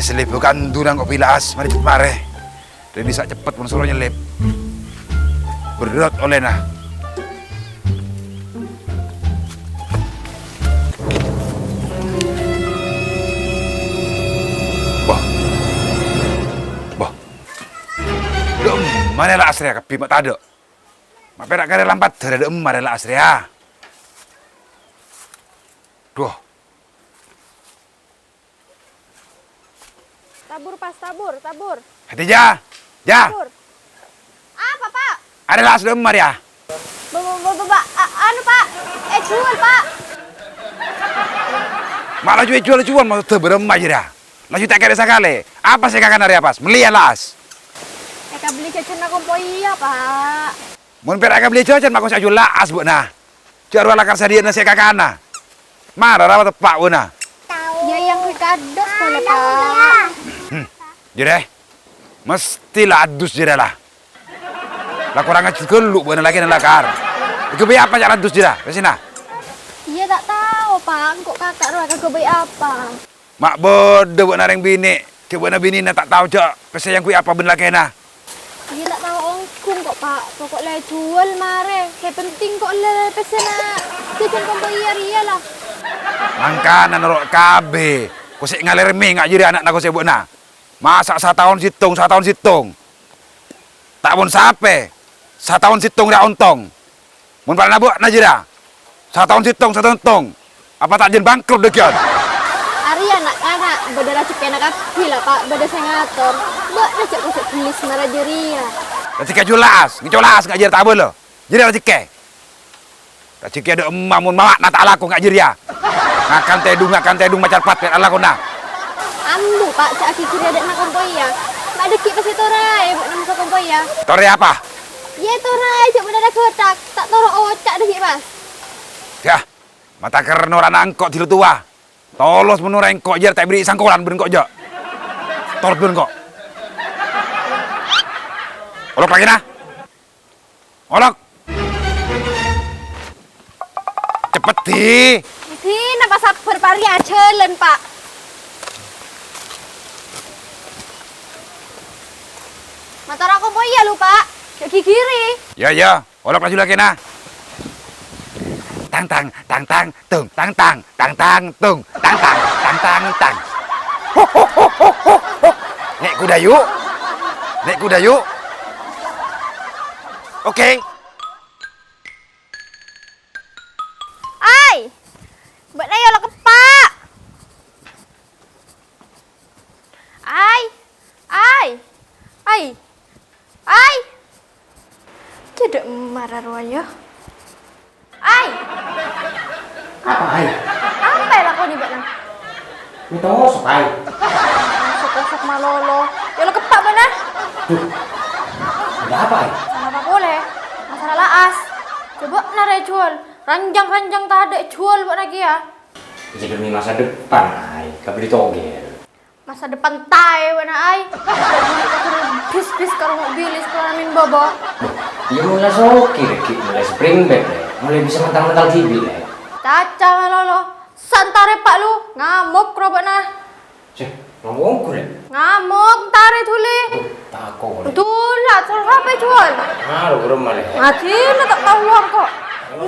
selip bukan durang kok pilas, mari cepet mare. Dan bisa cepet pun suruh nyelip. Berat oleh nah. Boh. Boh. Dum, mana lah asri kapi mak tado. Mak perak kare lampat ada mana lah asri ya. Duh. Tabur pas, tabur. Hati ja. Tabur. Apa, Pak? Ada lah asri ya. Anu, Pak. Jual, Pak. Mak laju jual mau beremah aja dah. Laju tak kira sekali. Apa sih kakak nari apa? Melihat las. Eka beli jajan aku iya, Pak. Mun perak beli jajan mak kau jual las bu nah. Jaruh lakar sadia nasi kakana. Marah rawat pak bu nah. Ya yang kados boleh, Pak. Jadi, mestilah adus jadi lah. Lah kurang ngecil keluk bu lagi nak lakar. Iku biar apa jalan adus jadi? Kesina. Iya tak tahu, Pak. Kok kakak roh kagak baik apa? Mak bodoh buat nareng bini. Kebuat bini nak tak tahu cak. Pesayang kui apa benda kena. Iya tak tahu ongkung kok, Pak. Pokoknya jual mare. Kayak penting kok le pesena. Jajan kau bayar iyalah. Mangkana narok kabe. Kusik ngalir mi ngak jadi anak nak kusik buat na. Masa 1 tahun situng. Tak pun sape. 1 tahun situng dah ontong. Mun pala buat na jira. 1 tahun situng. Apa tak jen bangkrut dekian? Ari anak-anak bedara cek anak kapi lah, Pak. Beda saya ngatur. Mbak nak cek kusik tulis marah jeria. Dah cek jelas, ngecolas ngak jira tak apa lo. Jira dah cek. Tak cek ada emam mun mawak nak tak laku ngak jira. Ngakan tedung macam pat kat Allah kona. Ambu, Pak. Cak aki kiri ada nak kompoy ya. Nak dekik pasti torai buat nama sa kompoy ya. Tore apa? Ya torai cak bedara kotak. Tak toro ocak dekik, Pas. Ya, mata kerno rana angkot tilu tua. Tolos menurut engkok jar tak beri sangkolan ben kok jak. Tolot ben kok. Olok lagi nah. Olok. Cepet di. Ini napa sabar pari ajelen, Pak. Mata aku kompoy ya lu, Pak. Cak kiri. Ya, olok laju lagi nah. Tang tung, tang. Ho. Nek kuda yuk. Oke. Ai. Mbak Naya lo kepak. Ai. Cedek marah royo. Ai. Apa ai? Apa yang lakon Mbak Nang? Itu sok ai. Sok malolo. Ya lo kepak benar. Duh. Ada apa ai? Sama apa boleh? Masalah laas. Coba nare jual. Ranjang tak ada jual buat lagi ya. Jadi demi masa depan ai, gak beli togel. Masa depan tai wana ai. Bis karo mobil sekolah min bobo. Ya mulai soki reki, mulai spring bed deh. Mulai bisa mental TV deh. Caca malolo. Santare Pak lu ngamuk robak nah. Cih, ngomong gue. Ngamuk tare tuli. Takut. Betul lah, soal apa jual? Malu gue malah. Mati na tak tahu kok.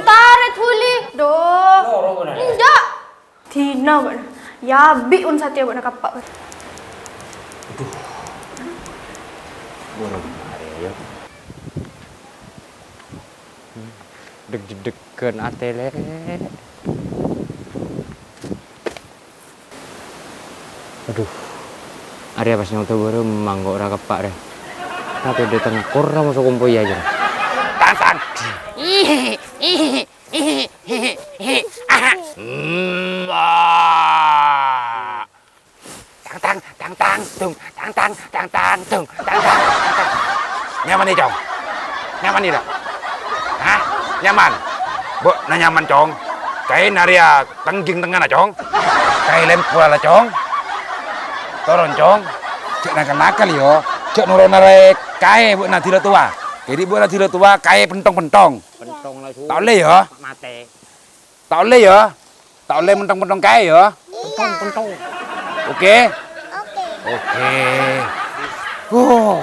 Tare tuli. Doh. Noro gue nanya. Enggak. Tina bana. Ya bi un satya bana kapak. Burung ya. Deg-degan atele. Aduh. Area pas nyoto baru manggo ora kepak deh. Tapi dia tengkur masuk kompoy aja. Tang. Tang. Nyaman nih, Cong? Nyaman nih dah? Hah? Nyaman? Bu, nah nyaman, Cong. Kayak naria tengging tengah lah, Cong. Kayak lem pula lah, Cong. Turun, Cong. Cek nakal-nakal yo. Cek nurun narik kayak bu nanti tua. Jadi bu nanti tua kayak pentong. Pentong lah Tak boleh ya? mate. Tak boleh ya? Tak boleh mentong-mentong kayak ya? Pentong. Oke? Oke. Oh.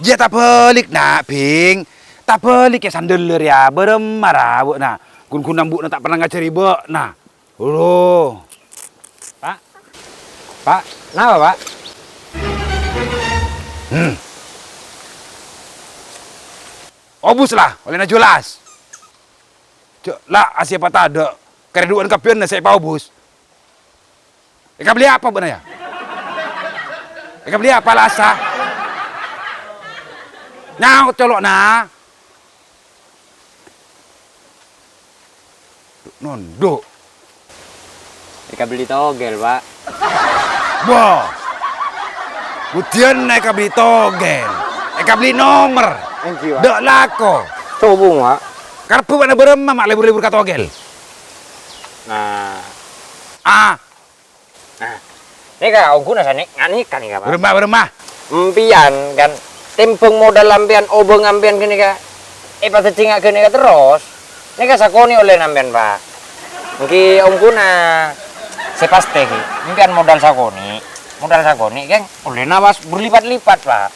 Dia tak pelik nak, Ping. Tak pelik ya sandeler ya, beremar bu nah. Kun bu tak pernah ngacari bu nah. Oh. Pak. Pak, kenapa, Pak? Obus lah, oleh na jelas. Cuk, lah asyik apa tak ada. Kereduan kapian na saya pa obus. Eka beli apa benar ya? Eka beli apa lasa? Nyau colok na. Nondok. Eka beli togel, Pak. Wah. Kemudian eka beli togel. Eka beli nomor. Thank you, Pak. Dek lako. Cobung, Pak. Karpu mana beremam mak libur-libur ka togel. Nah. Ah, Nah. Ini kak, aku nasa ngani kan nih, Pak. beremah. Empian kan. Timpung modal lampian, obeng ampian gini kak. Pas cingak gini kak terus. Ini kak sakoni oleh nampian, Pak. Mungkin omku na sepaste ki. Impian modal sakoni. Modal sakoni kan oleh nawas berlipat-lipat, Pak.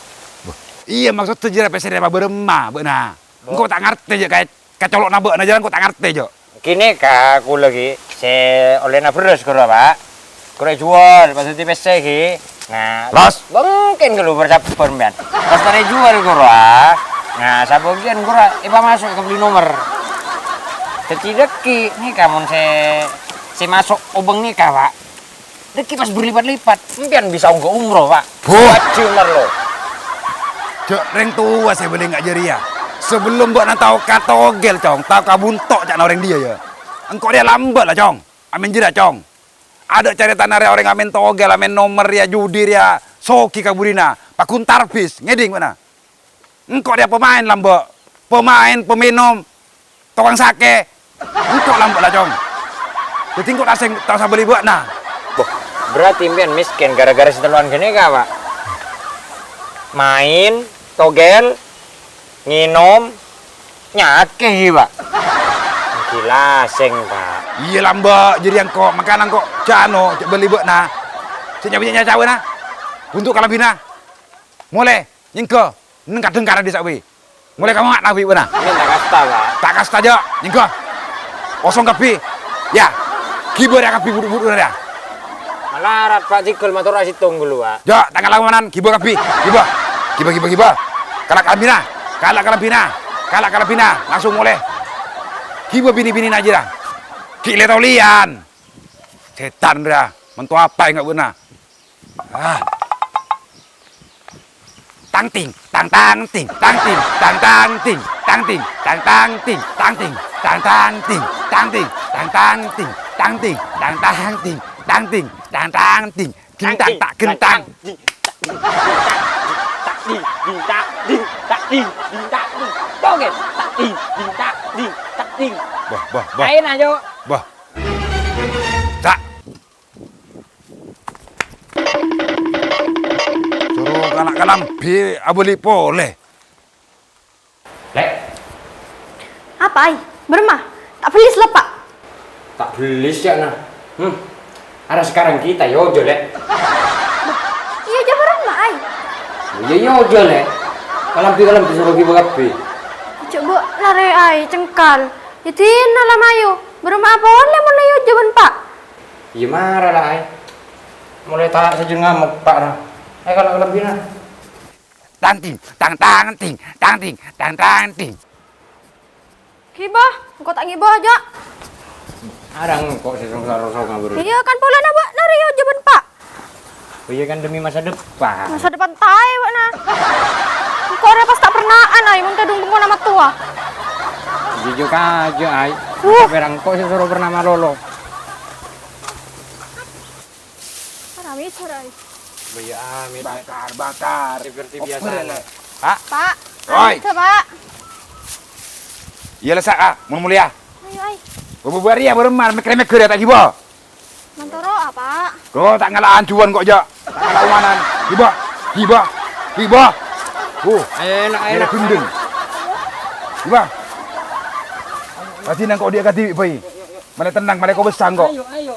Iya maksud tujuh PSD apa beremah benar. Engkau tak ngerti aja kayak kecolok nabek na jalan kau tak ngerti aja. Kini kak, aku lagi oleh na beres kura, Pak. Kura jual pas di PC ki. Nah, Los. mungkin kalau bercampur pian. Pas tadi jual kura. Nah, sabagian kura masuk ke beli nomor. Deki nih kamu si masuk obeng nih kak, Pak. Deki pas berlipat-lipat, mungkin bisa unggah umroh, Pak. Buat ciuman lo. Cok, reng tua saya boleh nggak jeri ya. Sebelum buat nak tahu kata ogel, cong, tahu kabuntok cak orang dia ya. Engkau dia lambat lah, cong. Amin jera, cong. Ada cerita nari orang amin togel, amin nomor ya, judi ya, soki kaburina, pakun tarbis, ngeding mana? Engkau dia pemain lambat, pemain, peminum, tukang sake. Engkau lambat lah, cong. Jadi engkau asing tahu saya beli buat nah. Berarti impian miskin gara-gara seteluan gini kak, Pak. Main, togel, nginom, nyake, Pak. Gila, sing, Pak. Iya lambat, jadi yang kok makanan kok cano, cak beli buat nah. Saya punya cawe nah. Untuk kalabina. Mulai, nyingko, nengkat dengkar di sawi. Mulai kamu nggak nabi benar. Ini tak kasta, Pak. Tak kasta aja, nyingko. Kosong kapi. Ya, kibar ya kapi buru-buru ya. Malarat, Pak Cikul, matur asyik tunggu lu, Pak. Jo, tanggal lawanan, kibar kapi. Kibar. Kalak kalabina. Langsung mulai. Kibar bini-bini aja dah. Kile tau lian. Setan dah. Mentu apa yang nggak benar. Ah. Tang ting. Gentang. Bah. Main aja. Bah. Tak. Suruh kanak-kanak bi aboli boleh. Lek, Apa ai? Bermah? Tak pelis lah, Pak. tak beli sih, nah. Ada sekarang kita, yojo, Lek. Iya, aja bermah ai. Iya, yojo, Lek. Kalampi suruh kibapi. Coba lare ai cengkal. Itin alam ayo. Bermah apa oleh mulai yo jaban, Pak. Iya marah lah, ay. Mulai tak saja ngamuk, Pak. Nah. Kalau lebih nah. Tang ting. Hibah, engkau tak ngibah aja. Arang kok sesong-sesong ngabur. Iya kan pola na, Pak. Lare yo jaban, Pak. Oh iya kan demi masa depan. Masa depan tai, Pak na. Engkau ada pas tak pernaan ai mun kadung bengko nama tua. Jujur aja, ay. Berang kok suruh bernama Lolo. Parami cerai. Iya, amit. Bakar. Seperti biasa. Hah? Pak. Oi. Pak. Iya lesak ah, mulia. Ayo ai. Bubar ya beremar, mek tak gibo. Mantoro apa? Kau tak ngalah ancuan kok ja. Tak ngalah umanan. Giba. Enak. Gendeng. Giba. Pasti nang kau dia kati pai. Mana tenang, mana kau besang kok. Ayo.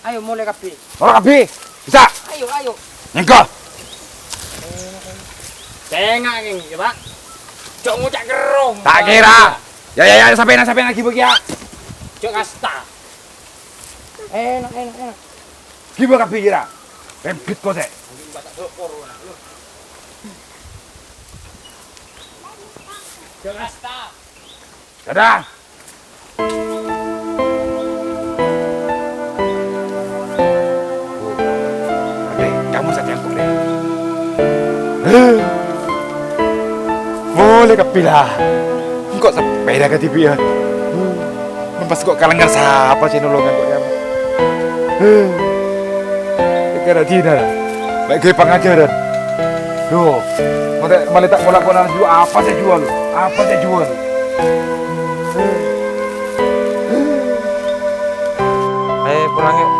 Ayo mulai kapi. Orang kapi. Bisa. Ayo, ayo. Nyengko. Tengah nging, ya Pak. Cok ngucak gerong. Tak kira. Ya, sampai lagi bagi ya. Cok kasta. Enak. Gimana kapi kira? Pempit kok sih. Cok kasta. Dadah. Kamu saja yang boleh. Boleh kepilah. Kok sepeda ke TV ya? Pas kok kalangan siapa sih nolongan kok ya? Karena tidak. Baik gue pengajaran. Duh, malah tak melakukan jual apa saya jual? Apa saya jual? Ayo pulang yuk.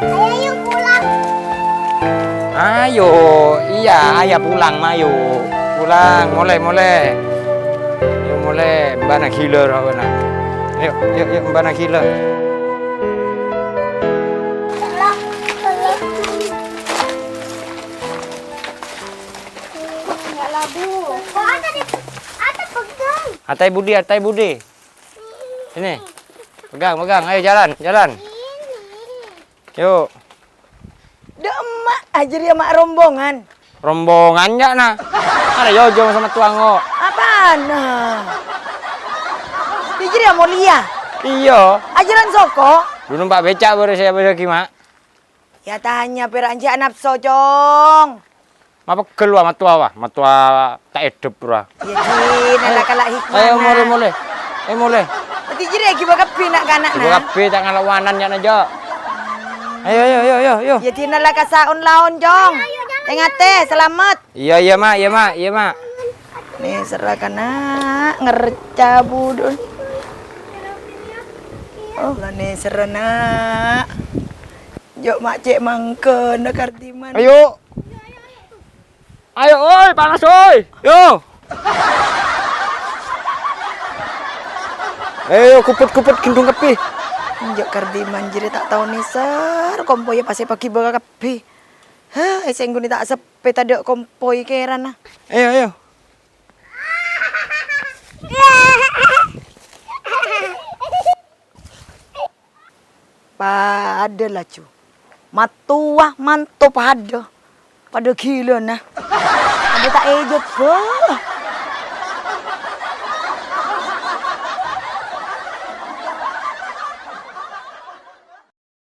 Ayo pulang. Ayo, iya, ayah pulang, mayo. Pulang, mulai. Yuk mulai, mbak nak gila nak. Yuk, mbak nak gila. Enggak labu. Kok ada pegang. Atai Budi. Sini. Pegang, ayo jalan. Yuk. Demak aja dia mak rombongan. Rombongannya nah. Ada Jojo sama Tuango. Apaan? Pikir ya mulia. Iya. Ajaran soko. Dulu Pak becak baru saya bagi mak. Ya tanya peranjak nafsu cong. Apa keluar matua tak edep pura. Ya kini lah kalak hikmah. Ayo mulai. Pikir ya kiba kepi nak kanak Ibu nah. kape tak ngalah wanan ya aja. Ayo. Ya tina lah kasaun laon cong. Tengah teh selamat. Iya mak. Nih serahkan nak ngerca budun. Oh lah nih serana. Jok mak cek mangke nak kartiman. Ayo, oi, panas oi. Yo. Ayo kuput gendung kepi. Jok kardiman jadi tak tahu nih ser. Kompoy pasti pagi baga kepi. Hah, eseng guni tak sepe tadi kompoy keran nah. Ayo. Pada lah cu. Matua mantu pada gila nah. Ada tak ejot bah.